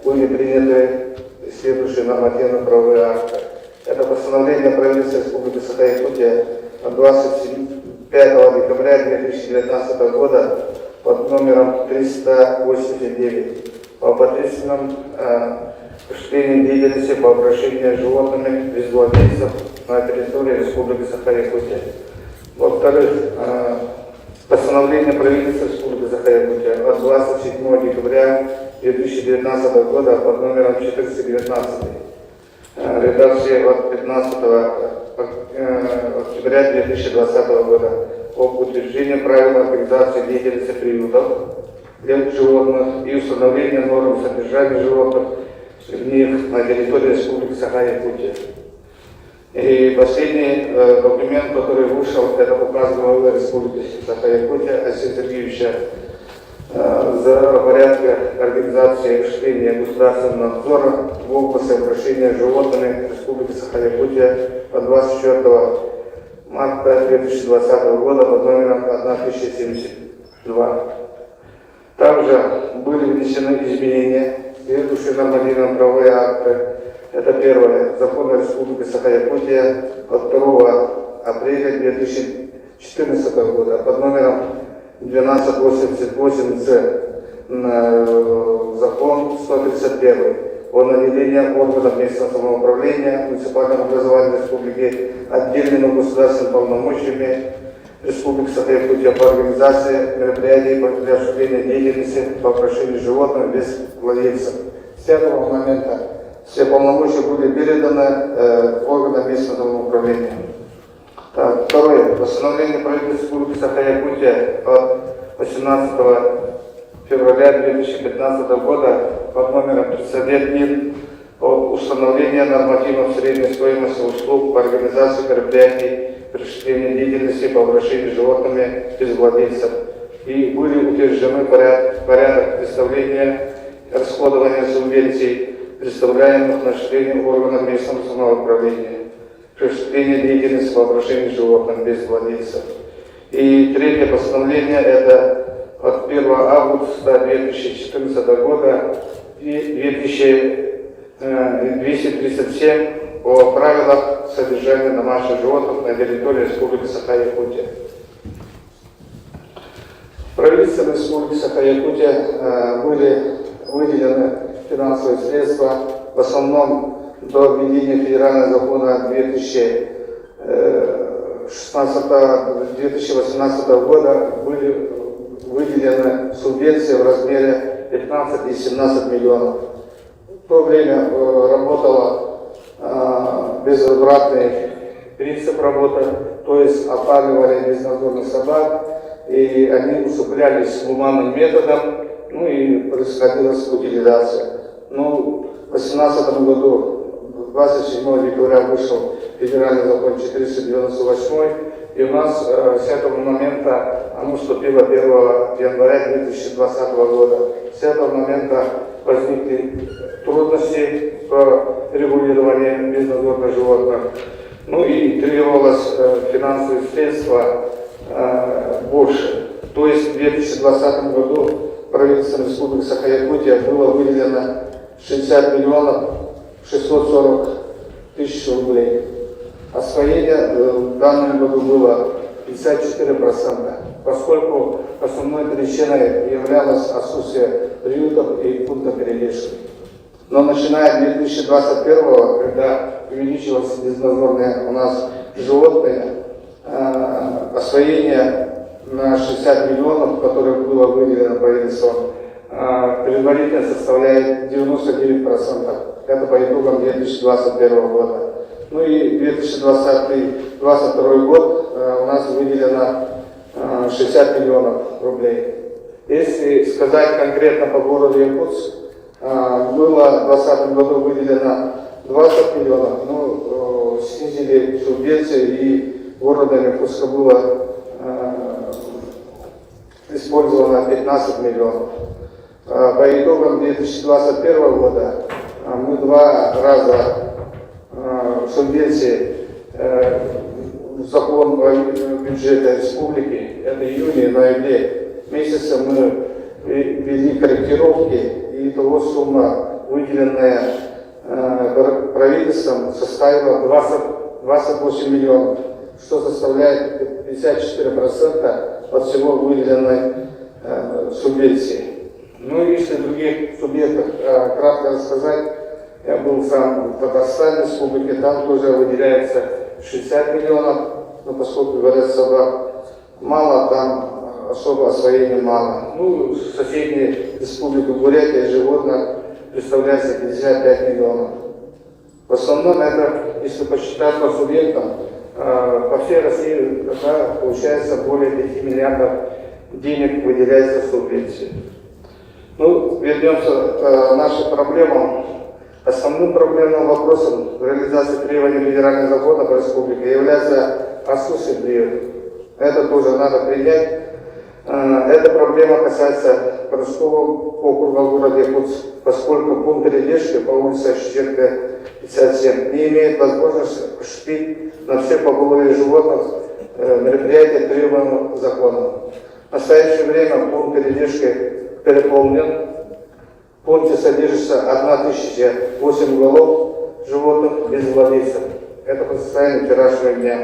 были приняты следующие нормативно-правовые акты. Это постановление правительства Республики Саха-Якутия от 25 декабря 2019 года под номером 389 по потребительным осуществлению деятельности по обращению с животными без владельцев на территории Республики Саха-Якутия. Во-вторых, постановление правительства Республики Саха-Якутия от 27 декабря 2019 года под номером 419, редакции от 15 октября 2020 года об утверждении правил организации деятельности приютов для животных и установления норм содержания животных в них на территории Республики Саха-Якутия. И последний документ, который вышел, это указ главы Республики Саха-Якутия Алексея Сергеевича за порядка организации и осуществления государственного надзора в области обращения с животными Республики Саха-Якутия от 24 марта 2020 года под номером 1072. Также были внесены изменения в следующие нормативно-правовые акты. Это первое. Закон Республики Саха-Якутия от 2 апреля 2014 года под номером 1288-Ц. Закон 131 о наделении органов местного самоуправления муниципального образования Республики отдельными государственными полномочиями Республики Саха-Якутия по организации мероприятий для осуществления деятельности по обращению животных без владельцев. С этого момента все полномочия были переданы органам местного самоуправления. Так, второе. Постановление правительства Республики Саха-Якутия от 18 февраля 2015 года под номером 31 о установлении нормативов средней стоимости услуг по организации мероприятий при осуществлении деятельности по обращению с животными без владельцев. И были утверждены порядок представления и расходования субвенций, представляемых на осуществление органов местного самоуправления при осуществлении деятельности по обращению с животными без владельцев. И третье постановление это от 1 августа 2014 года и 2237 о правилах содержания домашних животных на территории Республики Саха-Якутия. Правительством Республики Саха-Якутия были выделены финансовые средства, в основном до введения федерального закона 2018 года были выделены субвенции в размере 15 и 17 миллионов. В то время работала безвозвратный принцип работы, то есть опаливали безнадзорных собак, и они усыплялись гуманным методом, ну и происходила утилизация. Ну, в 2018 году, 27 декабря, вышел федеральный закон 498, и у нас с этого момента оно вступило 1 января 2020 года. С этого момента возникли трудности по регулированию безнадзорных животных. Ну и требовалось финансовые средства больше. То есть в 2020 году правительством Республики Саха-Якутия было выделено 60 миллионов 640 тысяч рублей. Освоение в данном году было 54%, поскольку основной причиной являлось отсутствие приютов и пунктов передержки. Но начиная с 2021 года, когда увеличилось безнадзорные у нас животные, освоение на 60 миллионов, которое было выделено правительством, предварительно составляет 99%. Это по итогам 2021 года. Ну и 2022 год у нас выделено 60 миллионов рублей. Если сказать конкретно по городу Якутск, было в 2020 году выделено 20 миллионов, но снизили субвенции, и города Якутска было использовано 15 миллионов. По итогам 2021 года мы 2 раза субвенции в закон бюджета республики, это июне и ноябре месяце, мы ввели корректировки, и итого сумма выделенная правительством, составила 28 миллионов, что составляет 54% от всего выделенной субвенции. Ну и если других субъектов кратко рассказать, я был сам в Татарстане, республике, там тоже выделяется 60 миллионов, но поскольку, говорят, собак мало, там особо освоения мало. Ну, в соседней республике Бурятия животных представляется 55 миллионов. В основном это, если посчитать по субъектам, по всей России, да, получается более 5 миллиардов денег выделяется в субвенции. Ну, вернемся к нашим проблемам. Основным проблемным вопросом реализации требований федерального закона по республике является отсутствие прививок. Это тоже надо принять. Эта проблема касается городского округа города Якутск, поскольку пункт передержки по улице Ощущенко 57 не имеет возможности осуществить на все поголовье животных мероприятия, требуемых законом. В настоящее время пункт передержки переполнен. В пункте содержится 1008 голов животных без владельцев. Это по состоянию вчерашнего дня.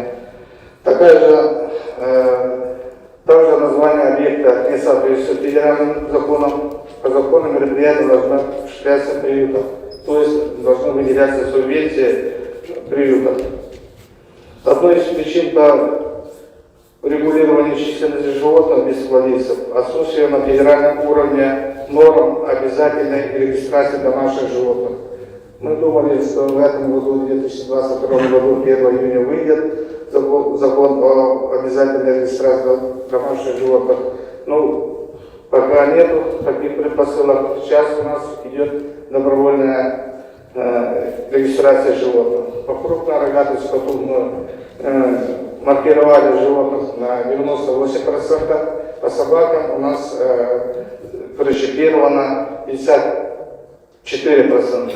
Также название объекта не соответствует федеральным законам. По закону мероприятия должны осуществляться приютом, то есть должны выделяться субвенции приютам. Одной из причин по регулированию численности животных без владельцев отсутствие на федеральном уровне норм обязательной регистрации домашних животных. Мы думали, что в этом году, в 2022 году, 1 июня выйдет закон о обязательной регистрации домашних животных. Ну, пока нету таких предпосылок. Сейчас у нас идет добровольная регистрация животных. По крупнорогатому скоту маркировали животных на 98%, по собакам у нас прочипировано 54%.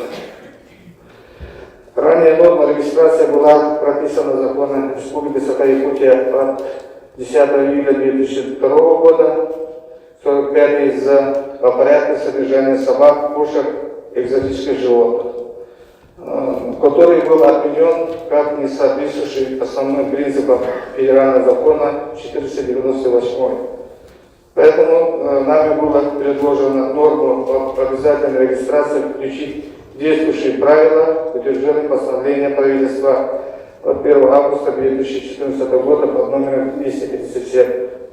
Ранее норма регистрации была прописана законом Республики Саха-Якутия от 10 июля 2002 года, 45 из по порядку содержания собак, кошек, экзотических животных, который был отменен как не соответствующий основным принципам федерального закона 498. Поэтому нами было предложено норму об обязательной регистрации включить действующие правила, утвержденные постановлением правительства от 1 августа 2014 года под номером 257,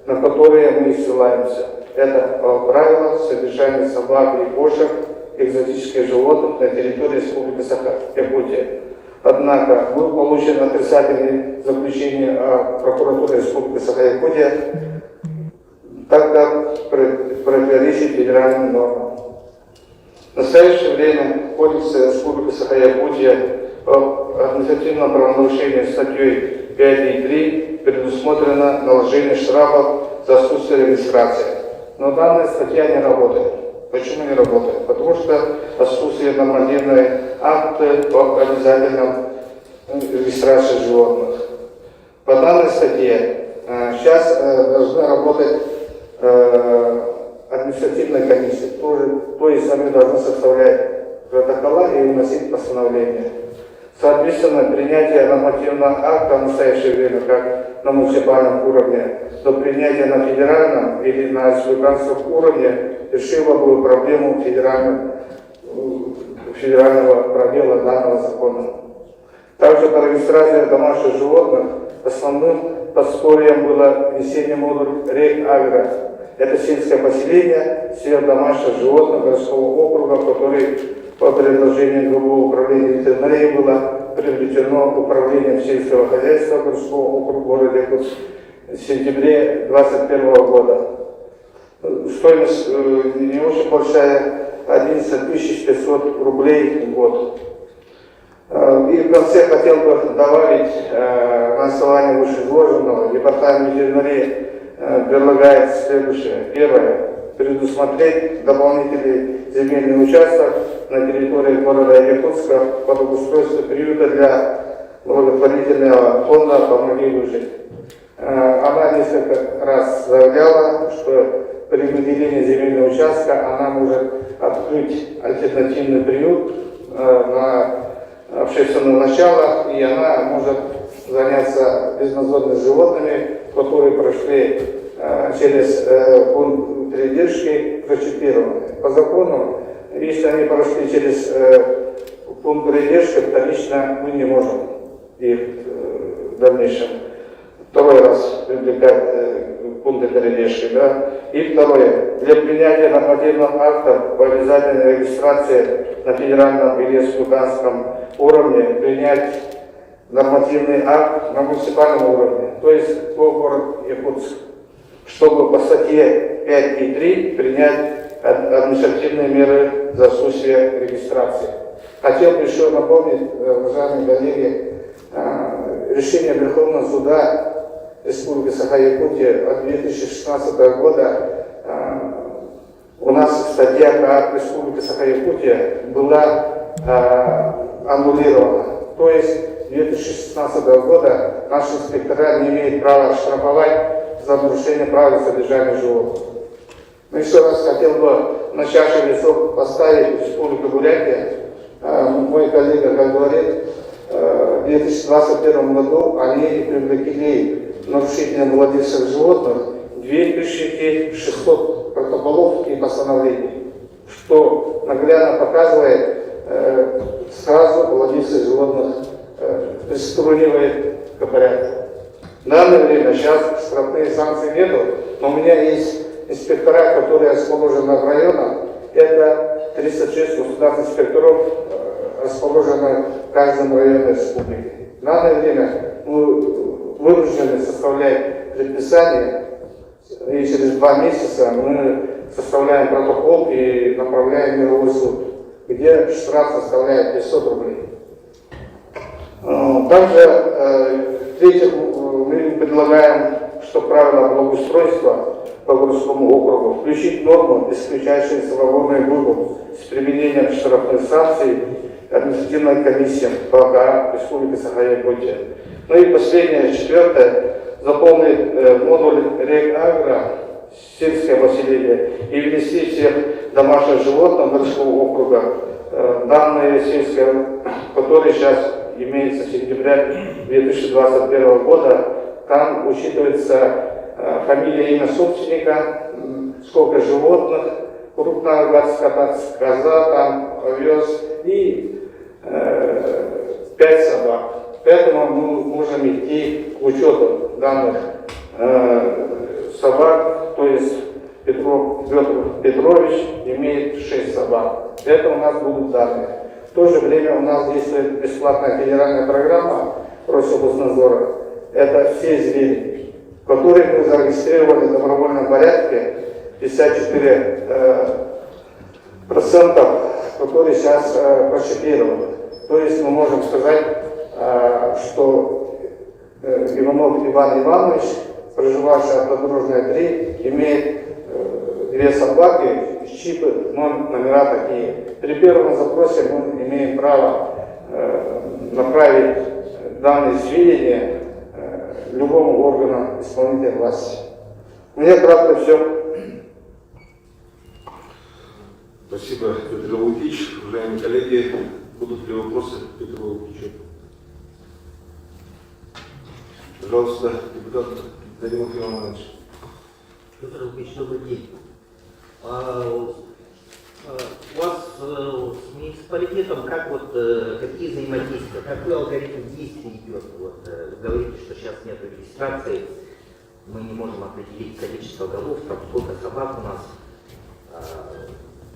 на которые мы ссылаемся. Это правила содержания собак и кошек, экзотических животных на территории Республики Саха-Якутия. Однако было получено отрицательное заключение прокуратуры Республики Саха-Якутия, так как противоречит федеральным нормам. В настоящее время в Кодексе Республики Саха-Якутия по административному правонарушению статьей 5.3 предусмотрено наложение штрафов за отсутствие регистрации. Но данная статья не работает. Почему не работает? Потому что отсутствие нормативной акты об обязательном регистрации животных. По данной статье сейчас должны работать административная комиссия, то есть они должны составлять протокола и выносить постановления. Соответственно, принятие нормативного акта в настоящее время, как на муниципальном уровне, до принятия на федеральном или на республиканском уровне решило бы проблему федерального пробела данного закона. Также по регистрации домашних животных основным подспорьем было внесение модуля рейд-агро. Это сельское поселение, всех домашних животных городского округа, который по предложению Главного управления ветеринарии было приобретено управлением сельского хозяйства городского округа города Якутск в сентябре 2021 года. Стоимость не очень большая, 11 500 рублей в год. И в конце хотел бы добавить на основании вышеизложенного, департамент ветеринарии предлагает следующее. Первое. Предусмотреть дополнительный земельный участок на территории города Якутска под обустройство приюта для благотворительного фонда «Помоги выжить». Она несколько раз заявляла, что при выделении земельного участка она может открыть альтернативный приют на общественных началах, и она может заняться безнадзорными животными, которые прошли через пункт передержки, прочипированы. По закону, если они прошли через пункт передержки, вторично мы не можем их в дальнейшем второй раз привлекать пункты передержки. Да? И второе, для принятия нормативных актов по обязательной регистрации на федеральном или республиканском уровне принять нормативный акт на муниципальном уровне, то есть по городу Якутск, чтобы по статье 5.3 принять административные меры за отсутствие регистрации. Хотел бы еще напомнить, уважаемые коллеги, решение Верховного суда Республики Саха-Якутия от 2016 года. У нас статья про Республику Саха-Якутия была аннулирована. То есть с 2016 года наши инспектора не имеют права штрафовать за нарушение правил содержания животных. Но еще раз хотел бы на чаше весов поставить Республику Бурятия. Мой коллега, как говорит, в 2021 году они привлекли нарушителям владельцев животных 2600 протоколов и постановлений, что наглядно показывает, сразу владельцы животных пристругивает к порядку. В данное время сейчас штрафные санкции нету, но у меня есть инспектора, которые расположены в районах. Это 306 государственных инспекторов, расположены в каждом районе республики. В данное время мы вынуждены составлять предписание, и через 2 месяца мы составляем протокол и направляем в мировой суд, где штраф составляет 500 рублей. Также, в-третьих, мы предлагаем, что правила благоустройства по городскому округу включить норму, исключающую свободный выбор с применением штрафных санкций административной комиссии ПК Республики Саха-Якутия. Ну и последнее, 4, заполнить модуль РЕК-Агро, сельское поселение, и внести всех домашних животных городского округа, данные сельские, которые сейчас имеются с сентября 2021 года, там учитывается фамилия, имя собственника, сколько животных, крупная скота, коза, там, овес и 5 собак. Поэтому мы можем идти к учету данных собак, то есть Петр Петрович имеет 6 собак. Это у нас будут данные. В то же время у нас действует бесплатная федеральная программа Россельхознадзора. Это все звери, которые мы зарегистрировали в добровольном порядке, 54%, которые сейчас прочипированы. То есть мы можем сказать, что Иванов Иван Иванович, проживавший от Подорожная 3, имеет 2 собаки, чипы, номера такие. При первом запросе мы имеем право направить данные сведения любому органу исполнительной власти. У меня кратко все. Спасибо, Петр Лукич. Уважаемые коллеги, будут ли вопросы к Петру Лукичу? Пожалуйста, депутат Данил Иванович. Петр Лукич, добрый день. У вас с муниципалитетом какие взаимодействия, какой алгоритм действий идет? Вы говорите, что сейчас нет регистрации, мы не можем определить количество голов, там сколько собак у нас.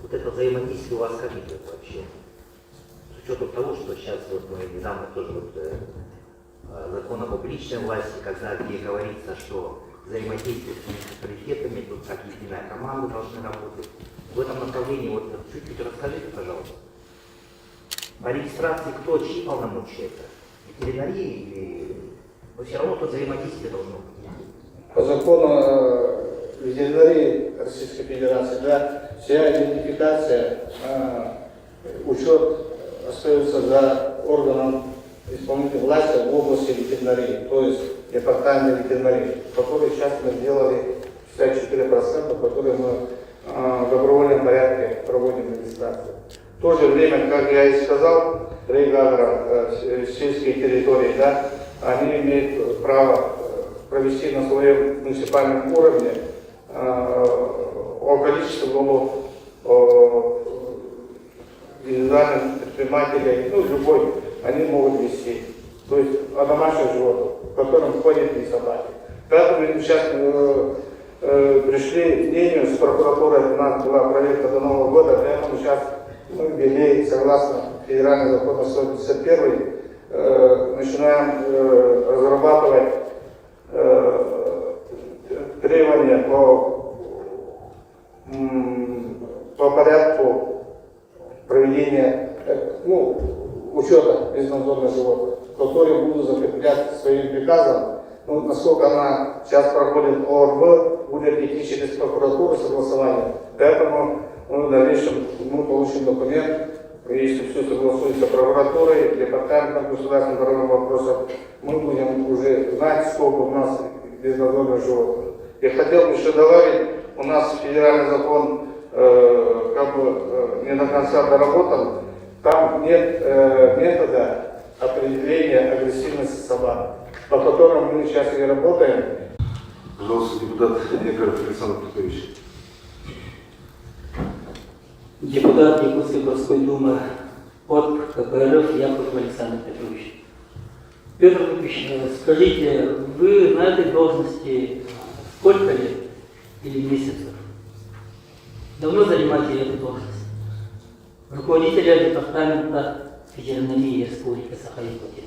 Вот это взаимодействие у вас как идет вообще? С учетом того, что сейчас мы недавно тоже закон о публичной власти, где говорится, что взаимодействие с муниципалитетами, тут как единая команда должны работать. В этом направлении чуть-чуть расскажите, пожалуйста. По регистрации кто, чьи полномочия это? Ветеринарии или... Но все равно тут взаимодействие должно быть. По закону ветеринарии Российской Федерации, да, вся идентификация, учет остается за органом исполнительной власти в области ветеринарии, то есть департамент ветеринарии, который сейчас мы сделали 64%, которые мы в добровольном порядке проводим регистрацию. В то же время, как я и сказал, регулярно сельские территории, да, они имеют право провести на своем муниципальном уровне о количестве голов индивидуальных предпринимателей, ну, любой, они могут вести. То есть о домашних животных, в котором входят и собаки. Поэтому мы сейчас пришли к мнению с прокуратурой, у нас была проверка до Нового года, поэтому сейчас мы ввели, согласно федеральному закону 151, начинаем разрабатывать требования по порядку проведения учета безнадзорных животных, которые будут закреплять своим приказом. Ну, насколько она сейчас проходит ОРБ, будет идти через прокуратуру согласование. Поэтому в дальнейшем мы получим документ, если все согласуется с прокуратурой, департаментом государственных правовых вопросов, мы будем уже знать, сколько у нас безнадзорных животных. Я хотел бы еще добавить, у нас федеральный закон не до конца доработан, там нет метода определения агрессивности собак, по которому мы сейчас и работаем. Пожалуйста, депутат Якоров Александр Петрович. Депутат Якутской городской думы от КПРФ Яков Александр Петрович. Петр Петрович, скажите, вы на этой должности сколько лет или месяцев? Давно занимаете эту должность? Руководителя департамента ветеринарии Республики Саха-Якутия.